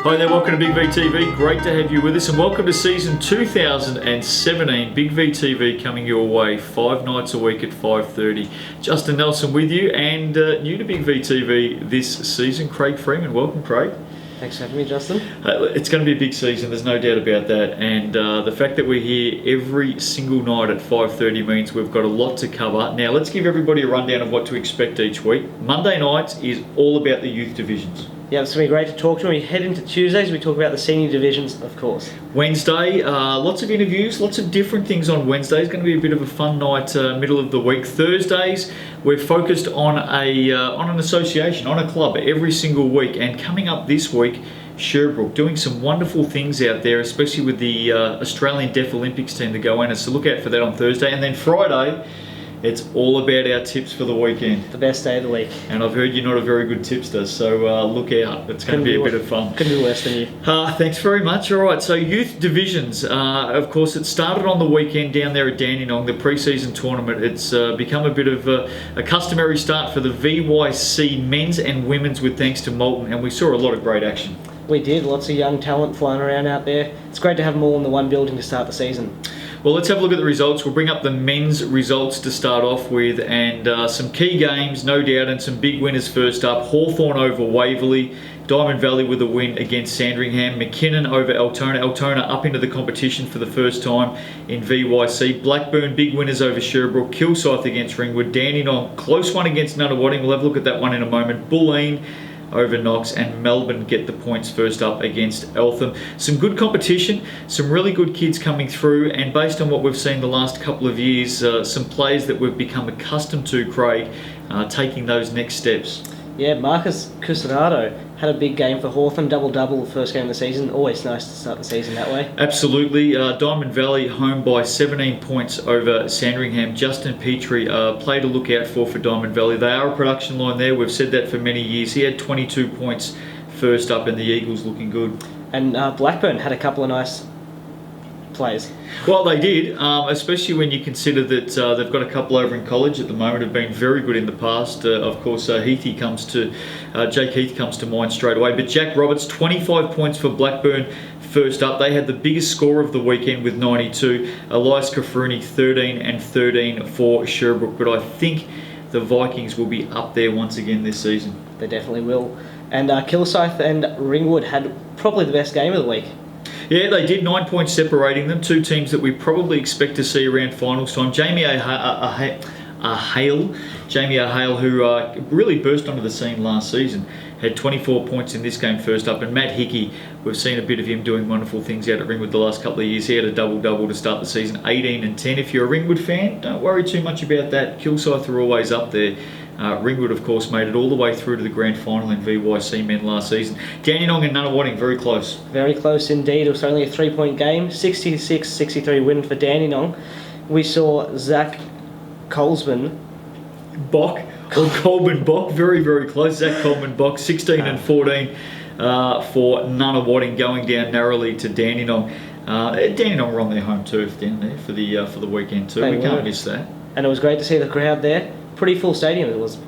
Hi there, welcome to Big V TV. Great to have you with us, and welcome to season 2017. Big V TV coming your way 5 nights a week at 5:30. Justin Nelson with you, and new to Big V TV this season, Craig Freeman. Welcome, Craig. Thanks for having me, Justin. It's going to be a big season, there's no doubt about that, and the fact that we're here every single night at 5:30 means we've got a lot to cover. Now let's give everybody a rundown of what to expect each week. Monday nights is all about the youth divisions. Yeah, it's going to be great to talk to. When we head into Tuesdays, we talk about the senior divisions, of course. Wednesday, lots of interviews, lots of different things on Wednesday. It's going to be a bit of a fun night, middle of the week. Thursdays, we're focused on an association, on a club every single week. And coming up this week, Sherbrooke doing some wonderful things out there, especially with the Australian Deaf Olympics team to go in. So look out for that on Thursday. And then Friday, it's all about our tips for the weekend. The best day of the week. And I've heard you're not a very good tipster, so look out. It's going to be a bit of fun. Couldn't do worse than you. Thanks very much. All right, so youth divisions. Of course, it started on the weekend down there at Dandenong, the pre-season tournament. It's become a bit of a customary start for the VYC men's and women's with thanks to Molten, and we saw a lot of great action. We did. Lots of young talent flying around out there. It's great to have them all in the one building to start the season. Well, let's have a look at the results. We'll bring up the men's results to start off with, and some key games, no doubt, and some big winners first up. Hawthorn over Waverley, Diamond Valley with a win against Sandringham, McKinnon over Altona. Altona up into the competition for the first time in VYC. Blackburn, big winners over Sherbrooke. Kilsyth against Ringwood. Dandenong, close one against Nunawading. We'll have a look at that one in a moment. Bulleen over Knox, and Melbourne get the points first up against Eltham. Some good competition, some really good kids coming through, and based on what we've seen the last couple of years, some players that we've become accustomed to, Craig, taking those next steps. Yeah, Marcus Cusinado had a big game for Hawthorn, double-double the first game of the season. Always nice to start the season that way. Absolutely. Diamond Valley home by 17 points over Sandringham. Justin Petrie, play to look out for Diamond Valley. They are a production line there. We've said that for many years. He had 22 points first up, and the Eagles looking good. And Blackburn had a couple of nice players. Well, they did, especially when you consider that they've got a couple over in college at the moment, have been very good in the past. Of course, Jake Heath comes to mind straight away. But Jack Roberts, 25 points for Blackburn first up. They had the biggest score of the weekend with 92. Elias Kafruni, 13 and 13 for Sherbrooke. But I think the Vikings will be up there once again this season. They definitely will. And Kilsyth and Ringwood had probably the best game of the week. Yeah, they did. 9 points separating them. Two teams that we probably expect to see around finals time. Jamie O'Hale, who really burst onto the scene last season, had 24 points in this game first up. And Matt Hickey, we've seen a bit of him doing wonderful things out at Ringwood the last couple of years. He had a double-double to start the season, 18 and 10. If you're a Ringwood fan, don't worry too much about that. Kilsyth are always up there. Ringwood, of course, made it all the way through to the grand final in VYC men last season. Dandenong and Nunawading, very close. Very close indeed. It was only a 3-point game. 66-63 win for Dandenong. We saw Zach Colesman Bock, or Coleman Bock, very, very close. Zach Coleman Bock, 16 and 14 for Nunawading, going down narrowly to Dandenong. Dandenong were on their home turf down there for the weekend too. We can't miss that. And it was great to see the crowd there. Pretty full stadium it was.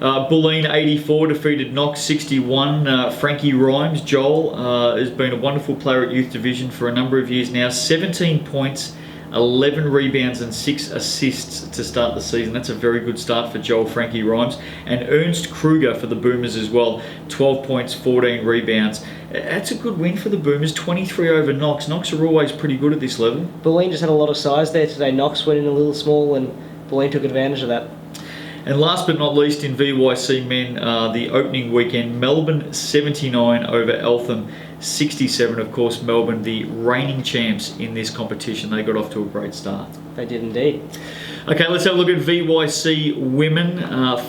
Bulleen 84 defeated Knox 61. Frankie Rhymes, Joel, has been a wonderful player at youth division for a number of years now. 17 points, 11 rebounds and 6 assists to start the season. That's a very good start for Joel Frankie Rhymes. And Ernst Kruger for the Boomers as well. 12 points, 14 rebounds. That's a good win for the Boomers. 23 over Knox. Knox are always pretty good at this level. Bulleen just had a lot of size there today. Knox went in a little small, and Bulleen took advantage of that. And last but not least in VYC men, the opening weekend, Melbourne 79 over Eltham 67. Of course, Melbourne, the reigning champs in this competition. They got off to a great start. They did indeed. Okay, let's have a look at VYC women.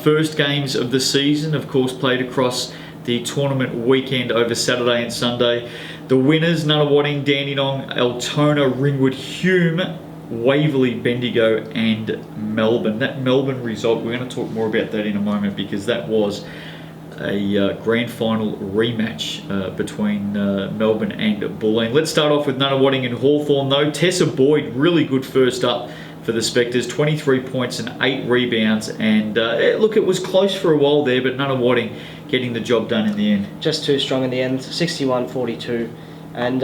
First games of the season, of course, played across the tournament weekend over Saturday and Sunday. The winners, Nunawading, Dandenong, Altona, Ringwood, Hume, Waverley, Bendigo and Melbourne. That Melbourne result, we're going to talk more about that in a moment, because that was a grand final rematch between Melbourne and Bulleen. Let's start off with Nunawading and Hawthorn though. Tessa Boyd, really good first up for the Spectres, 23 points and 8 rebounds. And look, it was close for a while there, but Nunna Wadding getting the job done in the end. Just too strong in the end, 61-42, and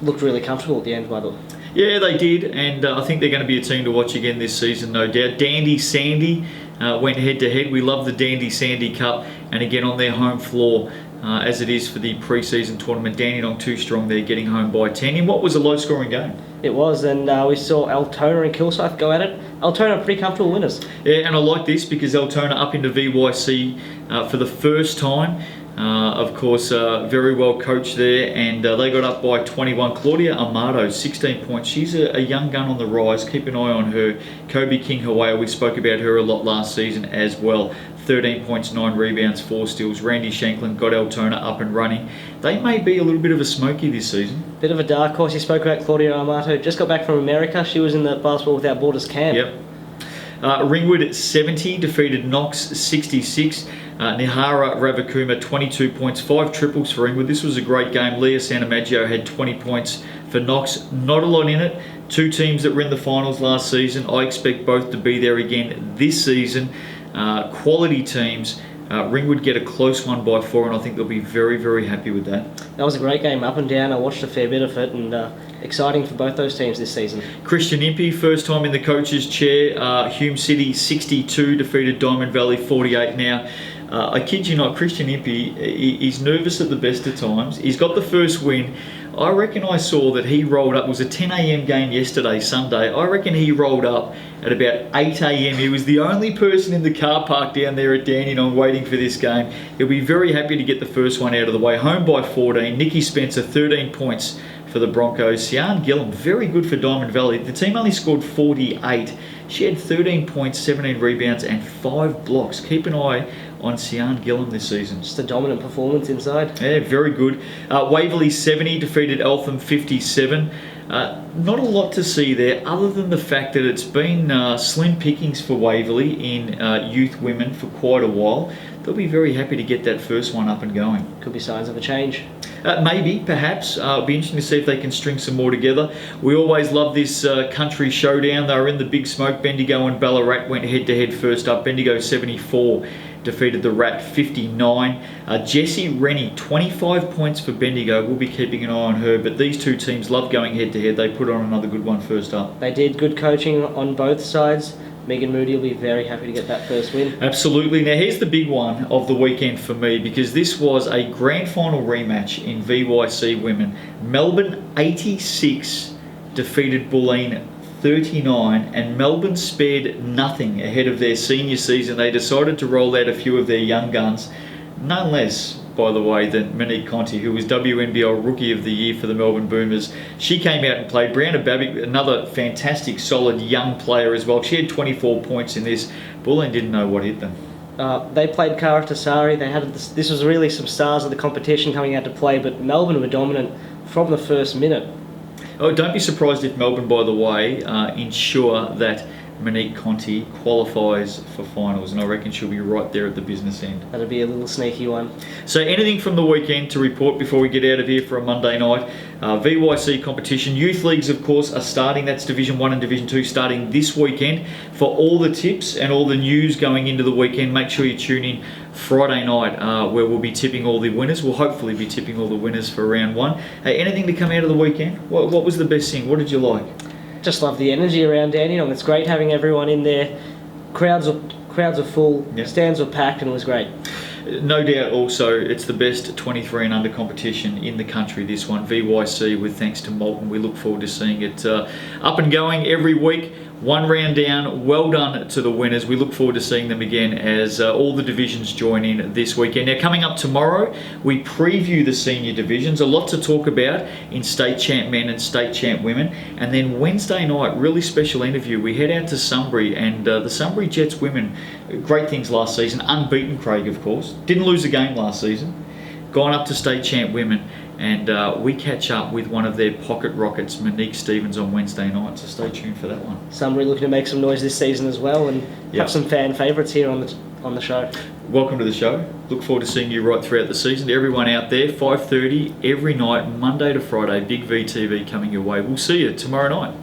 looked really comfortable at the end by the way. Yeah, they did, and I think they're going to be a team to watch again this season, no doubt. Dandy Sandy went head-to-head. We love the Dandy Sandy Cup, and again on their home floor, as it is for the pre-season tournament. Dandenong too strong there, getting home by 10 in what was a low-scoring game. It was, and we saw Altona and Kilsyth go at it. Altona pretty comfortable winners. Yeah, and I like this because Altona up into VYC for the first time. Of course, very well coached there, and they got up by 21. Claudia Amato, 16 points. She's a young gun on the rise. Keep an eye on her. Kobe King-Hawaii, we spoke about her a lot last season as well. 13 points, 9 rebounds, 4 steals. Randy Shanklin got Altona up and running. They may be a little bit of a smoky this season. Bit of a dark horse. You spoke about Claudia Amato. Just got back from America. She was in the Basketball Without Borders camp. Yep. Ringwood 70 defeated Knox 66. Nihara Ravakuma 22 points, 5 triples for Ringwood. This was a great game. Leah Santamaggio had 20 points for Knox. Not a lot in it. 2 teams that were in the finals last season. I expect both to be there again this season. Quality teams. Ringwood get a close one by 4, and I think they'll be very, very happy with that. That was a great game, up and down. I watched a fair bit of it, and exciting for both those teams this season. Christian Impey, first time in the coach's chair. Hume City 62 defeated Diamond Valley 48. Now, I kid you not, Christian Impey, he's nervous at the best of times. He's got the first win. I reckon I saw that he rolled up. It was a 10 a.m. game yesterday, Sunday. I reckon he rolled up at about 8 a.m. He was the only person in the car park down there at Dandenong waiting for this game. He'll be very happy to get the first one out of the way. Home by 14. Nikki Spencer, 13 points for the Broncos. Sian Gillum, very good for Diamond Valley. The team only scored 48. She had 13 points, 17 rebounds, and 5 blocks. Keep an eye on Sian Gillum this season. Just a dominant performance inside. Yeah, very good. Waverley 70 defeated Eltham 57. Not a lot to see there other than the fact that it's been slim pickings for Waverley in youth women for quite a while. They'll be very happy to get that first one up and going. Could be signs of a change. Maybe, perhaps. It'll be interesting to see if they can string some more together. We always love this country showdown. They were in the big smoke. Bendigo and Ballarat went head-to-head first up. Bendigo 74 defeated the Rat 59. Jessie Rennie, 25 points for Bendigo. We'll be keeping an eye on her, but these two teams love going head-to-head. They put on another good one first up. They did. Good coaching on both sides. Megan Moody will be very happy to get that first win. Absolutely. Now here's the big one of the weekend for me, because this was a grand final rematch in VYC women. Melbourne 86 defeated Bulleen 39, and Melbourne spared nothing ahead of their senior season. They decided to roll out a few of their young guns, none less, by the way, than Monique Conti, who was WNBL Rookie of the Year for the Melbourne Boomers. She came out and played. Brianna Babic, another fantastic, solid young player as well. She had 24 points in this. Bulleen didn't know what hit them. They played Kara Tasari. This was really some stars of the competition coming out to play, but Melbourne were dominant from the first minute. Oh, don't be surprised if Melbourne, by the way, ensure that Monique Conti qualifies for finals, and I reckon she'll be right there at the business end. That'll be a little sneaky one. So anything from the weekend to report before we get out of here for a Monday night? VYC competition. Youth leagues, of course, are starting. That's Division 1 and Division 2 starting this weekend. For all the tips and all the news going into the weekend, make sure you tune in Friday night where we'll be tipping all the winners. We'll hopefully be tipping all the winners for round 1. Hey, anything to come out of the weekend? What was the best thing? What did you like? Just love the energy around Dandenong. It's great having everyone in there. Crowds are full, yep. Stands were packed, and it was great. No doubt also it's the best 23 and under competition in the country, this one, VYC, with thanks to Molten. We look forward to seeing it up and going every week. One round down. Well done to the winners. We look forward to seeing them again as all the divisions join in this weekend. Now, coming up tomorrow, we preview the senior divisions. A lot to talk about in State Champ Men and State Champ Women. And then Wednesday night, really special interview. We head out to Sunbury, and the Sunbury Jets women, great things last season. Unbeaten, Craig, of course. Didn't lose a game last season. Gone up to State Champ Women. And we catch up with one of their pocket rockets, Monique Stevens, on Wednesday night, so stay tuned for that one. Sunbury looking to make some noise this season as well, and have some fan favourites here on the show. Welcome to the show. Look forward to seeing you right throughout the season. To everyone out there, 5:30 every night, Monday to Friday, Big VTV coming your way. We'll see you tomorrow night.